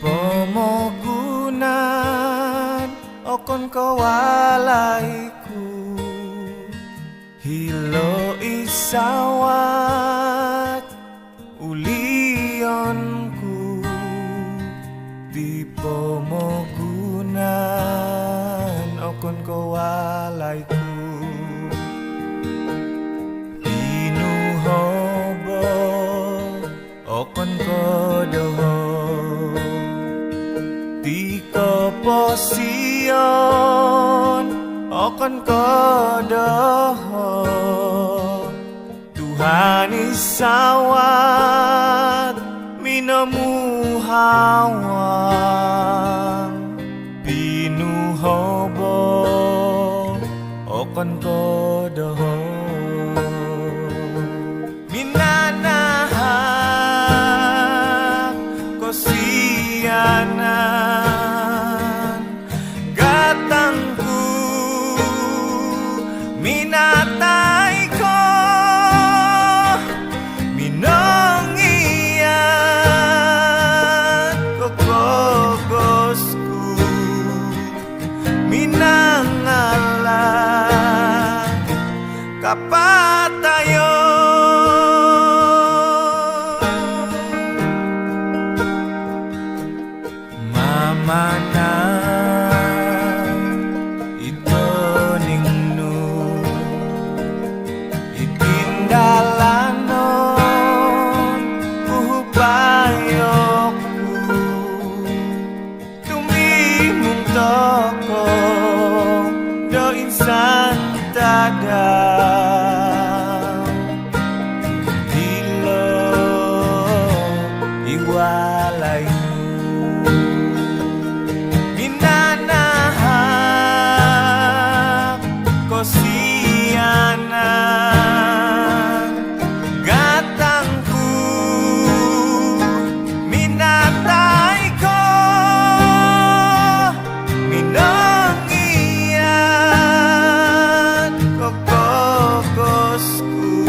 Pomogunan okon kawalaiku, hilo isawat ulionku. Di pomogunan okon kawalaiku, pinuhobo okon kodoho. Tiko posion okon kodoho, Tuhan isawat minamu hawang. Pinuhobo okon kodoho, minanaha kosianan gatangku, minatai ko minongian kokogosku, minangala kapatayo. Mana ito ningnu itindalanon kuhupayokku, tumimong toko do insan tadam, dilo iwalay kosianan gatangku, minatai ko minongian kokogosku,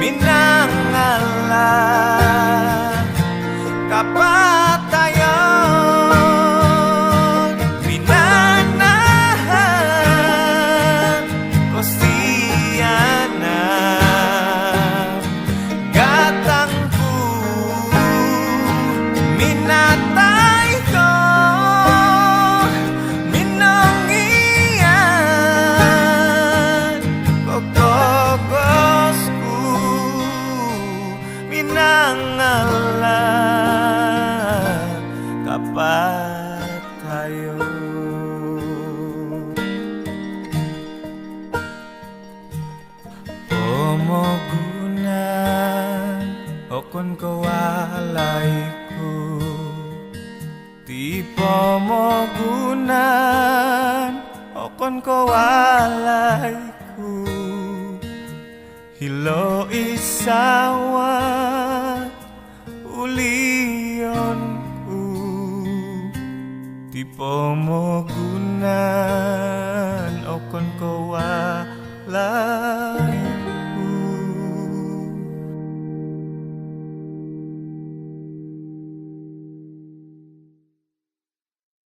minangala kapatayon. Minanahan kosianan gatangku, minatay ko minongian kokogosku, minangala kapatayo. Pomogunan okon kawalaiku, ti pomogunan okon kawalaiku, hilo isawat ulionku. Di pomogunan